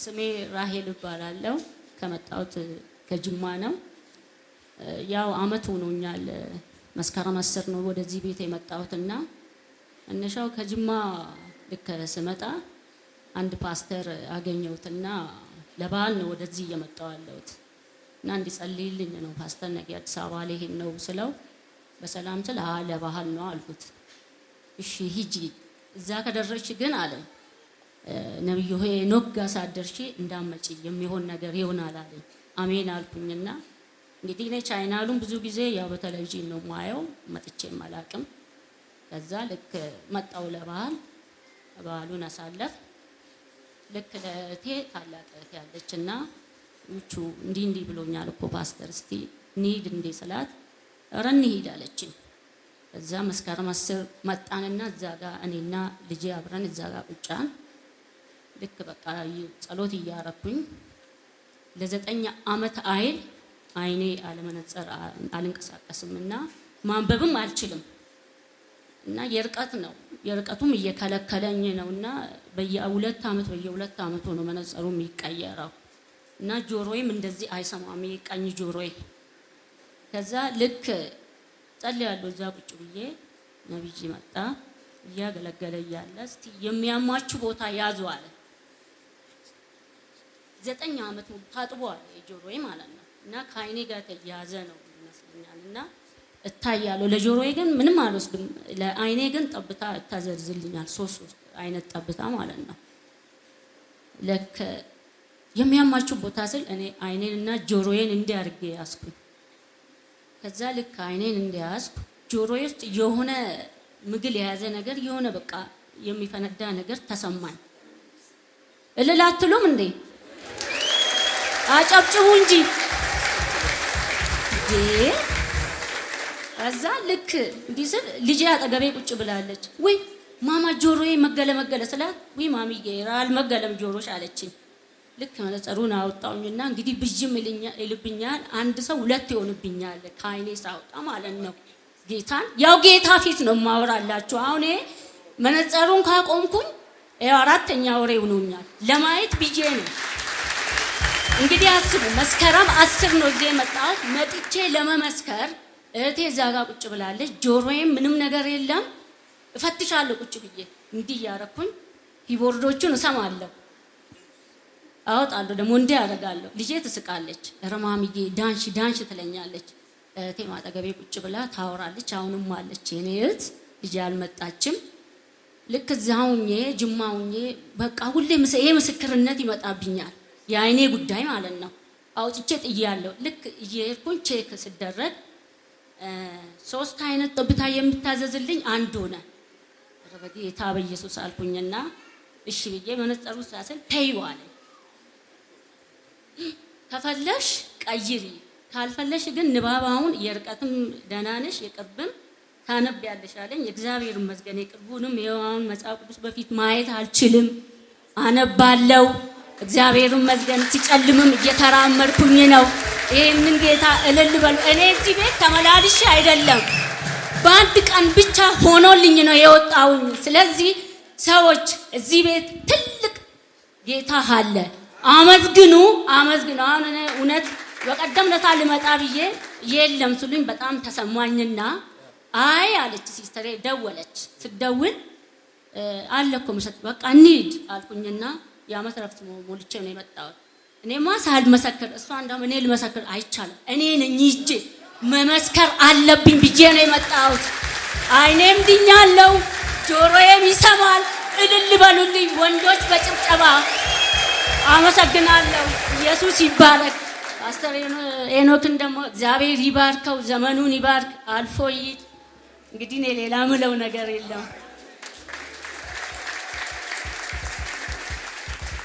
ስሜ ራሄል እባላለሁ። ከመጣሁት ከጅማ ነው። ያው አመት ሆኖኛል። መስከረም 10 ነው ወደዚህ ቤት የመጣሁትና እነሻው ከጅማ ልክ ስመጣ አንድ ፓስተር አገኘሁትና ለበዓል ነው ወደዚህ እየመጣሁ ያለሁት እና እንዲጸልይልኝ ነው። ፓስተር ነገ አዲስ አበባ ላይ ነው ስለው በሰላም ስለ ለበዓል ነው አልኩት። እሺ ሂጂ እዛ ከደረስሽ ግን አለ ነብዩ ሄኖክ ጋር ሳደርሺ እንዳመጪ የሚሆን ነገር ይሆናል አለኝ። አሜን አልኩኝና እንግዲህ እኔ ቻይናሉን ብዙ ጊዜ ያው በቴሌቪዥን ነው ማየው መጥቼም አላቅም። ከዛ ልክ መጣው ለበዓል በዓሉን አሳለፍ። ልክ ለእቴ ታላቅ እህት ያለችና ውቹ እንዲህ ብሎኛል እኮ ፓስተር እስቲ እንሂድ እንዴ ስላት ኧረ እንሂድ አለችኝ። ከዛ መስከረም 10 መጣንና እዛ ጋር እኔና ልጄ አብረን እዛ ጋር ቁጫን ልክ በቃ ጸሎት እያረኩኝ ለ9 አመት አይኔ አለመነጽር አልንቀሳቀስምና ማንበብም አልችልም እና የርቀት ነው የርቀቱም እየከለከለኝ ነውና በየ2 አመት ነው መነጽሩ የሚቀየረው እና ጆሮዬም እንደዚህ አይሰማም ቀኝ ጆሮዬ። ከዛ ልክ ጸልያለሁ እዛ ቁጭ ብዬ ነብይ መጣ እያገለገለ ያለ እስቲ የሚያማችሁ ቦታ ያዙ አለ። 9 አመት ሙሉ ታጥቧል የጆሮዬ ማለት ነው እና ከአይኔ ጋር ተያያዘ ነው ይመስለኛልና እታያለሁ። ለጆሮዬ ግን ምንም አልወስድም፣ ለአይኔ ግን ጠብታ ታዘርዝልኛል። 3 አይነት ጠብታ ማለት ነው። ለክ የሚያማችሁ ቦታ ስል እኔ አይኔንና ጆሮዬን እንዲያርጌ ያስኩኝ። ከዛ ልክ አይኔን እንዲያስኩ ጆሮዬ ውስጥ የሆነ ምግል የያዘ ነገር የሆነ በቃ የሚፈነዳ ነገር ተሰማኝ። እልል አትሉም እንዴ? አጨብጭቡ እንጂ ከዛ ልክ እንዲህ ስል ልጄ አጠገቤ ቁጭ ብላለች። ወይ ማማ ጆሮዬ መገለ ስላት ወይ ማሚዬ አልመገለም ጆሮሽ አለችኝ። ልክ መነጽሩን አወጣውኝና እንግዲህ ብጅም ይልብኛል። አንድ ሰው 2 ይሆንብኛል ከአይኔ ሳውጣ ማለት ነው። ጌታን ያው ጌታ ፊት ነው ማወራላችሁ። አሁን መነጽሩን ካቆምኩኝ ያው 4ኛ ወሬ ሆኖኛል። ለማየት ብዬ ነው እንግዲህ አስቡ። መስከረም 10 ነው እዚህ መጣሁት። መጥቼ ለመመስከር እህቴ እዛ ጋር ቁጭ ብላለች። ጆሮዬም ምንም ነገር የለም። እፈትሻለሁ ቁጭ ብዬ እንዲህ ያረኩኝ ኪቦርዶቹን እሰማለሁ አወጣለሁ ደግሞ እንዲህ ያደርጋለሁ። ልጄ ትስቃለች። ረማሚዬ ዳንሽ ትለኛለች። እህቴ ማጠገቤ ቁጭ ብላ ታወራለች። አሁንም አለች የኔ እህት ልጄ አልመጣችም። ልክ እዛውኜ ጅማውኜ በቃ ሁሌ ይሄ ምስክርነት ይመጣብኛል። የአይኔ ጉዳይ ማለት ነው። አውጥቼ ጥያለሁ። ልክ እየሄድኩኝ ቼክ ስደረግ 3 አይነት ጠብታ የምታዘዝልኝ አንድ ሆነ። በጌታ በኢየሱስ አልኩኝና እሺ ብዬ መነጽሩ ሳስል ተይው አለ። ከፈለሽ ቀይሪ ካልፈለሽ ግን ንባባውን የርቀትም ደህና ነሽ የቅርብም ታነብያለሽ አለኝ። እግዚአብሔር ይመስገን የቅርቡንም የዋውን መጽሐፍ ቅዱስ በፊት ማየት አልችልም አነባለሁ። እግዚአብሔር ይመስገን ሲጨልምም እየተራመድኩኝ ነው። ይሄንን ጌታ እልል በሉ። እኔ እዚህ ቤት ተመላልሼ አይደለም በአንድ ቀን ብቻ ሆኖልኝ ነው የወጣሁኝ። ስለዚህ ሰዎች እዚህ ቤት ትልቅ ጌታ አለ። አመስግኑ። አሁን እኔ እውነት በቀደም ለታ ልመጣ ብዬ የለም ስሉኝ በጣም ተሰማኝና አይ አለች ሲስተሬ ደወለች። ስትደውል አለኮ መሰጥ በቃ እንሂድ አልኩኝና የዓመት ረፍት ሞልቼ ነው የመጣሁት። እኔማ ሳልመሰክር እሷ እንደውም እኔ ልመሰክር አይቻልም እኔ ነኝ እንጂ መመስከር አለብኝ ብዬ ነው የመጣሁት። አይኔም ድኛለሁ፣ ጆሮዬም ይሰማል። እልል በሉልኝ ወንዶች በጭብጨባ። አመሰግናለሁ። ኢየሱስ ይባረክ። ፓስተር ሄኖክን ደግሞ እግዚአብሔር ይባርከው፣ ዘመኑን ይባርክ፣ አልፎ ይሂድ። እንግዲህ እኔ ሌላ ምለው ነገር የለም።